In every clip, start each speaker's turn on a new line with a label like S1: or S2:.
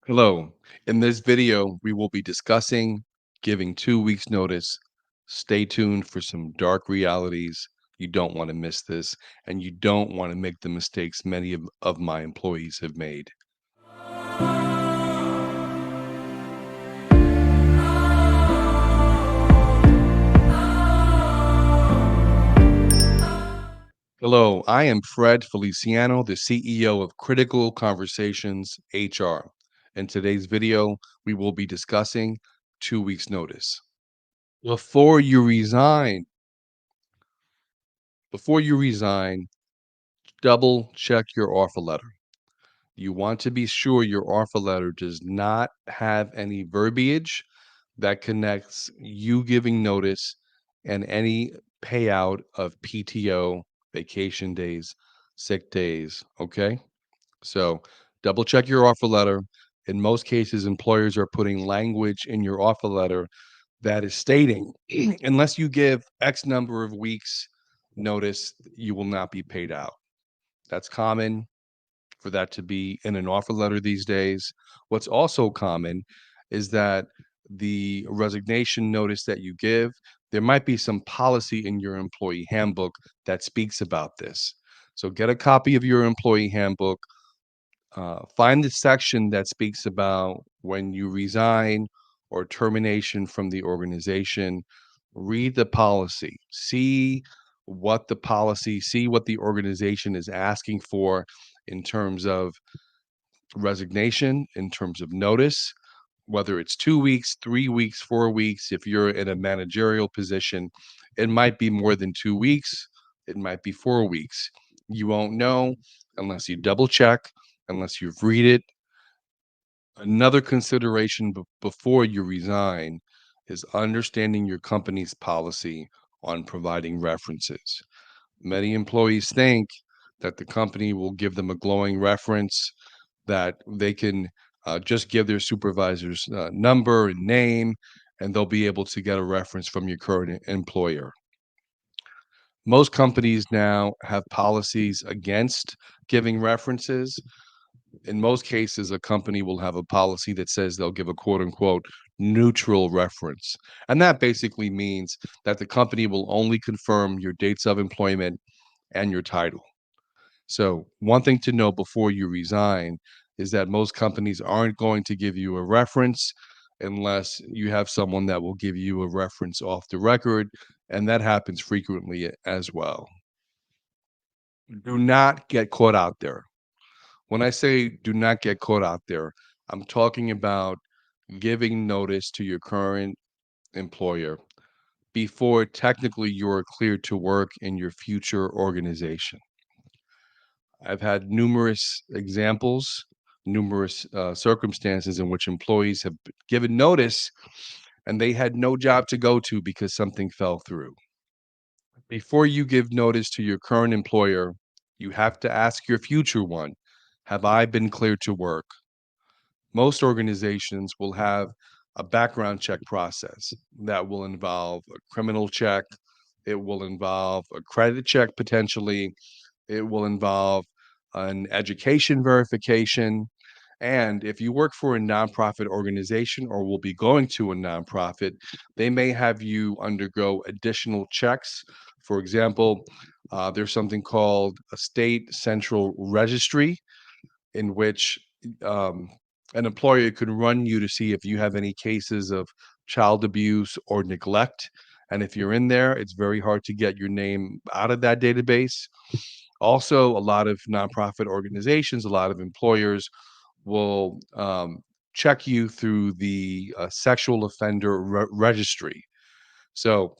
S1: Hello. In this video, we will be discussing giving 2 weeks notice. Stay tuned for some dark realities. You don't want to miss this, and you don't want to make the mistakes many of my employees have made. Hello, I am Fred Feliciano, the CEO of Critical Conversations HR. In today's video, we will be discussing 2 weeks notice. Before you resign, before you resign, double check your offer letter. You want to be sure your offer letter does not have any verbiage that connects you giving notice and any payout of PTO, vacation days, sick days. Okay. So double check your offer letter. In most cases, employers are putting language in your offer letter that is stating, unless you give X number of weeks notice, you will not be paid out. That's common for that to be in an offer letter these days. What's also common is that the resignation notice that you give, there might be some policy in your employee handbook that speaks about this. So get a copy of your employee handbook, find the section that speaks about when you resign or termination from the organization. Read the policy, see what the organization is asking for in terms of resignation, in terms of notice, whether it's 2 weeks, 3 weeks, 4 weeks. If you're in a managerial position, it might be more than 2 weeks, it might be 4 weeks. You won't know unless you double check, unless you've read it. Another consideration before you resign is understanding your company's policy on providing references. Many employees think that the company will give them a glowing reference, that they can just give their supervisor's number and name, and they'll be able to get a reference from your current employer. Most companies now have policies against giving references. In most cases, a company will have a policy that says they'll give a quote unquote neutral reference. And that basically means that the company will only confirm your dates of employment and your title. So, one thing to know before you resign is that most companies aren't going to give you a reference unless you have someone that will give you a reference off the record. And that happens frequently as well. Do not get caught out there. When I say do not get caught out there, I'm talking about giving notice to your current employer before technically you're cleared to work in your future organization. I've had numerous examples, numerous circumstances in which employees have given notice and they had no job to go to because something fell through. Before you give notice to your current employer, you have to ask your future one, have I been cleared to work? Most organizations will have a background check process that will involve a criminal check, it will involve a credit check potentially, it will involve an education verification. And if you work for a nonprofit organization or will be going to a nonprofit, they may have you undergo additional checks. For example, there's something called a state central registry in which um, an employer could run you to see if you have any cases of child abuse or neglect. And if you're in there, it's very hard to get your name out of that database. Also, a lot of nonprofit organizations, a lot of employers will check you through the sexual offender registry. So,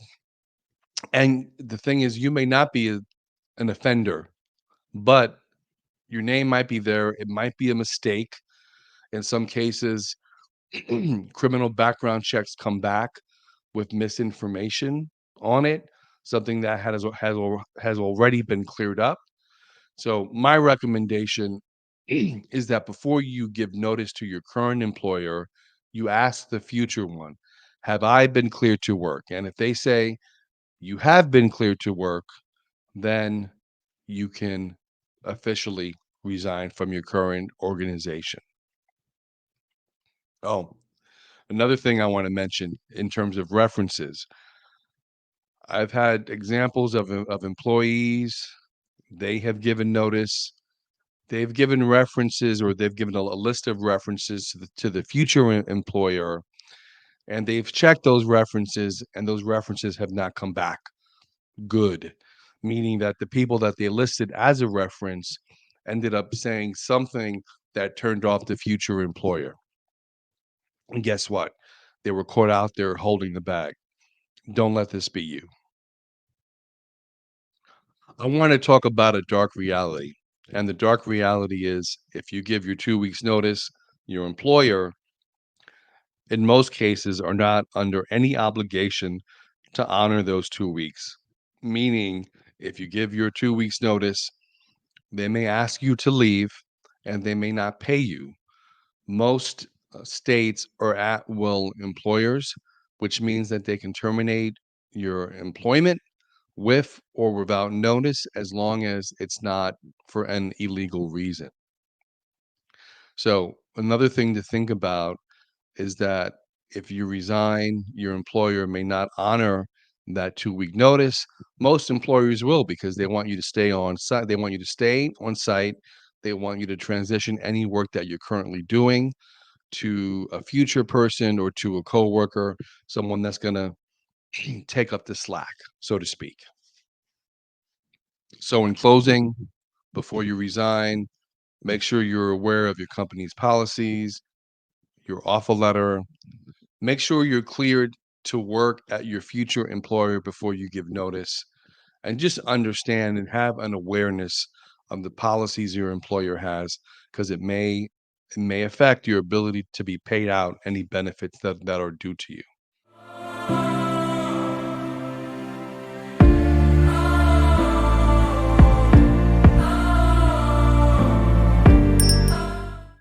S1: and the thing is, you may not be an offender, but your name might be there. It might be a mistake. In some cases, criminal background checks come back with misinformation on it, something that has already been cleared up. So my recommendation is that before you give notice to your current employer, you ask the future one, have I been cleared to work? And if they say you have been cleared to work, then you can officially resign from your current organization. Oh, another thing I want to mention in terms of references, I've had examples of employees, they have given notice, they've given references, or they've given a list of references to the future employer, and they've checked those references, and those references have not come back good, meaning that the people that they listed as a reference ended up saying something that turned off the future employer. And guess what? They were caught out there holding the bag. Don't let this be you. I want to talk about a dark reality. And the dark reality is if you give your 2 weeks notice, your employer, in most cases, are not under any obligation to honor those 2 weeks. Meaning, if you give your 2 weeks notice, they may ask you to leave and they may not pay you. Most states are at will employers, which means that they can terminate your employment with or without notice as long as it's not for an illegal reason. So, another thing to think about is that if you resign, your employer may not honor that 2 week notice. Most employers will because they want you to stay on site. They want you to stay on site. They want you to transition any work that you're currently doing to a future person or to a coworker, someone that's going to take up the slack, so to speak. So, in closing, before you resign, make sure you're aware of your company's policies, your offer letter. Make sure you're cleared to work at your future employer before you give notice, and just understand and have an awareness of the policies your employer has, because it may affect your ability to be paid out any benefits that are due to you.